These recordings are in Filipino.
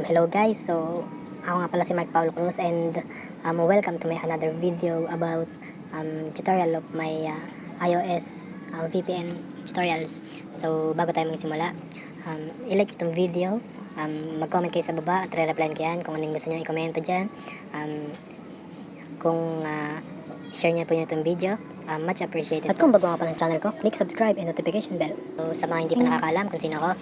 Hello guys, so ako nga pala si Mark Paulo Cruz and welcome to my another video about tutorial of my iOS VPN tutorials. So bago tayo magsimula, i-like itong video, mag-comment kayo sa baba at re-replyan ko yan kung anong gusto nyo i-komento dyan. Kung share nyo po nyo itong video, much appreciated. At kung bago nga pala sa channel ko, click subscribe and notification bell. So sa mga hindi pa nakakaalam kung sino ako,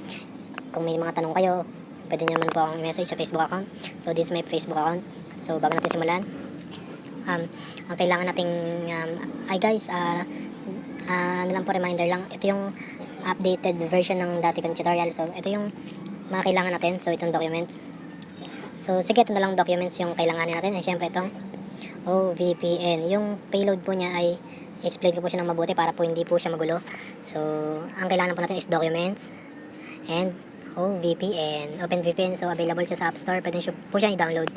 kung may mga tanong kayo, pwede nyo naman po akong message sa Facebook account. So this is my Facebook account. So bago natin simulan, ang kailangan nating ay guys, ano lang po, reminder lang, ito yung updated version ng dati kong tutorial. So ito yung mga kailangan natin. So itong documents. So sige, ito na lang documents yung kailanganin natin. Ay syempre itong OVPN. Yung payload po niya ay explain ko po siya ng mabuti para po hindi po siya magulo. So ang kailangan po natin is documents and VPN, OpenVPN. So available siya sa App Store, pwede po siya i-download.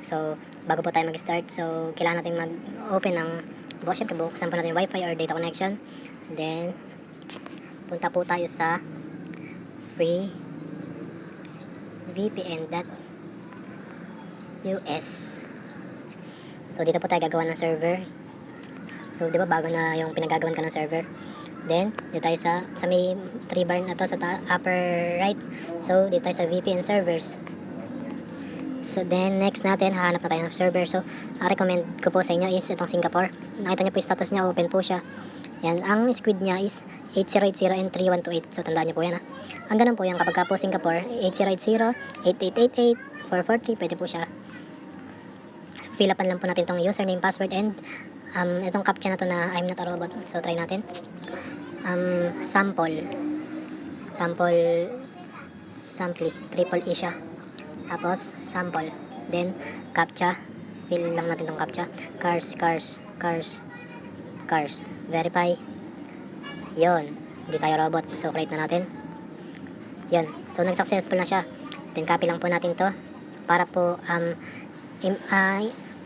So bago po tayo mag-start, so kailangan natin mag-open ng syempre buksan po natin yung Wi-Fi or data connection. Then punta po tayo sa freevpn.us. So dito po tayo gagawa ng server. So di ba bago na yung pinagagawan ka ng server. Then, dito tayo sa may 3 bar na to sa upper right. So, dito tayo sa VPN servers. So, then, next natin, hahanap na tayo ng server. So, recommend ko po sa inyo is itong Singapore. Nakita nyo po yung status niya, open po siya. Yan, ang squid niya is 8080 and 3128. So, tandaan nyo po yan ha. Ang ganun po yan, kapag ka po Singapore, 8080, 8888, 443, pwede po siya. Fill upan lang po natin itong username, password, and itong captcha na to na I'm not a robot. So, try natin. Sample triple E siya, tapos sample, then captcha, fill lang natin tong captcha, cars, verify, yon, hindi tayo robot. So create na natin yon. So nag-successful na siya, then copy lang po natin to para po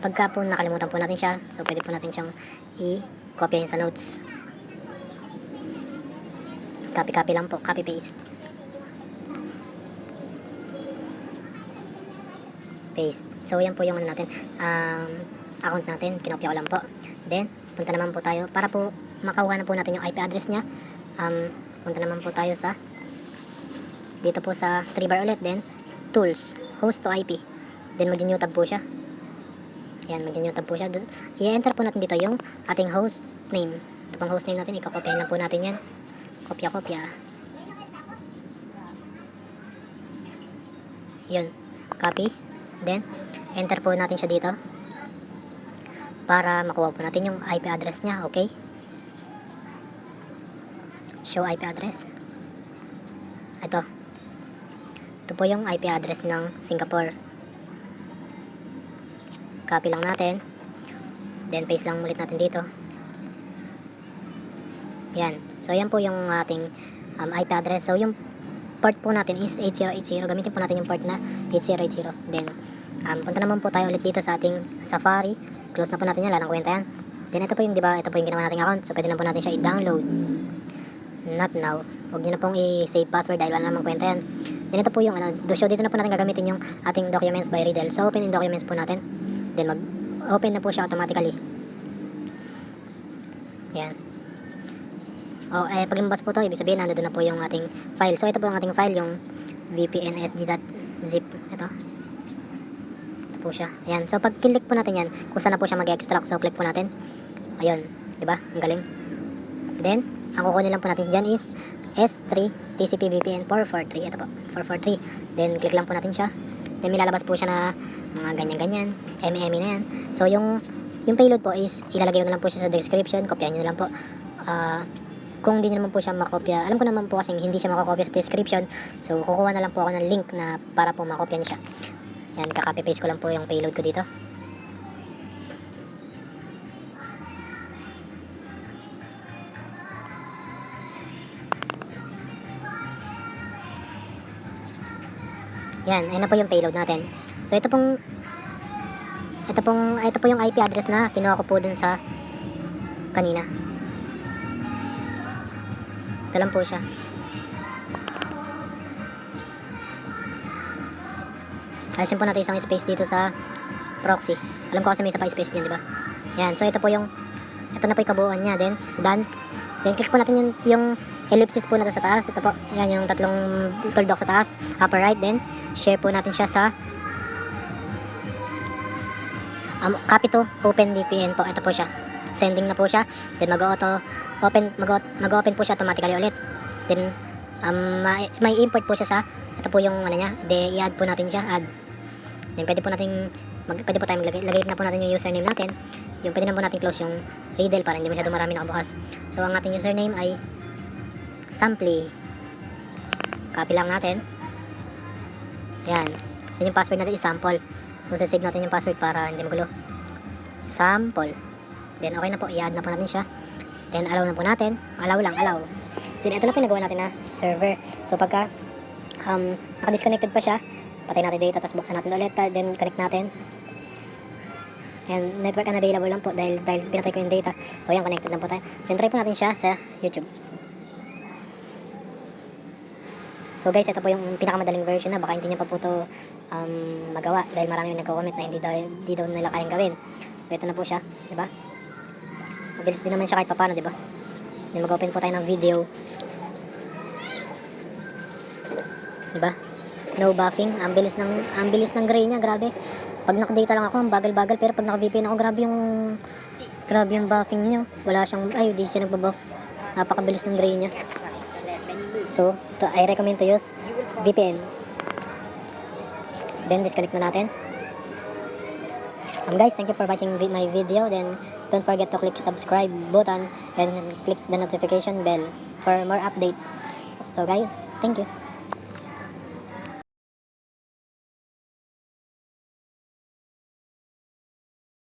pagka po nakalimutan po natin siya, so pwede po natin siyang i-copy sa notes. Copy lang po, copy paste. So yan po yung ano natin, account natin, kinopya ko lang po. Then punta naman po tayo para po makuha na po natin yung IP address niya. Punta naman po tayo sa dito po sa 3 bar ulit, then tools, host to IP. Then mag-new tab po siya. Yan, mag-new tab po siya. I-enter po natin dito yung ating host name. Ito pang host name natin, i-copy lang po natin yan. Kopya. Yun. Copy. Then, enter po natin siya dito. Para makuha po natin yung IP address niya. Okay? Show IP address. Ito. Ito po yung IP address ng Singapore. Copy lang natin. Then, paste lang ulit natin dito. Yan. So, yan po yung ating IP address. So, yung port po natin is 8080. Gamitin po natin yung port na 8080. Then, punta naman po tayo ulit dito sa ating Safari. Close na po natin yan. Lalang kwenta yan. Then, ito po yung, diba, ito po yung ginawa nating account. So, pwede na po natin siya i-download. Not now. Huwag nyo na pong i-save password dahil wala namang kwenta yan. Then, ito po yung, so, dito na po natin gagamitin yung ating documents by Riddle. So, open in documents po natin. Then, mag-open na po siya automatically. Yan. Pag lumabas po to, ibig sabihin nandun na po yung ating file. So ito po yung ating file, yung vpnsg.zip. Ito po siya. Ayan. So pag click po natin yan, kung saan na po siya mag-extract. So click po natin. Ayun. Diba? Ang galing. Then, ang kukunin lang po natin dyan is S3 TCP VPN 443. Ito po. 443. Then click lang po natin siya. Then milalabas po siya na mga ganyan-ganyan. MME na yan. So yung payload po is ilalagay ko na lang po siya sa description. Kopyahan nyo na lang po. Kung hindi nyo naman po siya makopya, alam ko naman po kasi hindi siya makakopya sa description. So, kukuha na lang po ako ng link na para po makopya nyo siya. Yan, kakopy paste ko lang po yung payload ko dito. Yan, ayun na po yung payload natin. So, ito po yung IP address na kinuha ko po dun sa kanina. Ito lang po siya. Alisin po natin isang space dito sa proxy. Alam ko kasi may isa pa space dyan, di ba? Yan, so ito na po yung kabuuan niya. Then click po natin yung ellipsis po natin sa taas. Ito po, yan yung tatlong tuldok sa taas, upper right. Then share po natin siya sa copy to open VPN po. Ito po siya, sending na po siya. Then mag-open po siya automatically ulit. Then may import po siya sa ito po yung niya. I-add po natin siya, add. Then pwede po tayong lagay na po natin yung username natin. Yung pwede na po natin close yung Riddle para hindi masyado marami nakabukas. So ang ating username ay Samply. Copy lang natin. Yan. So yung password natin is sample. So sasave natin yung password para hindi magulo. Sample. Then okay na po, i-add na po natin siya. Then allow na po natin. Allow. Then ito na pinagawa natin na server. So pagka naka-disconnected pa siya, patay natin data, tapos buksan natin ulit, then connect natin. And network unavailable lang po dahil pinatay ko yung data. So yan, connected lang po tayo. Then try po natin siya sa YouTube. So guys, ito po yung pinakamadaling version na baka hindi niya pa po ito magawa dahil marami yung nagko-comment na hindi daw nila kayang gawin. So ito na po siya, di ba? Mabilis din naman siya kahit paano, di ba? Then mag-open po tayo ng video. Di ba? No buffing. Ang bilis ng gray niya, grabe. Pag naka-data lang ako, ang bagal-bagal, pero pag naka-VPN ako, grabe yung buffing niya. Wala siyang, di siya nagbabuff. Napakabilis ng gray niya. So, I recommend to use VPN. Then, disconnect na natin. Guys, thank you for watching my video. Then, don't forget to click subscribe button and click the notification bell for more updates. So, guys, thank you.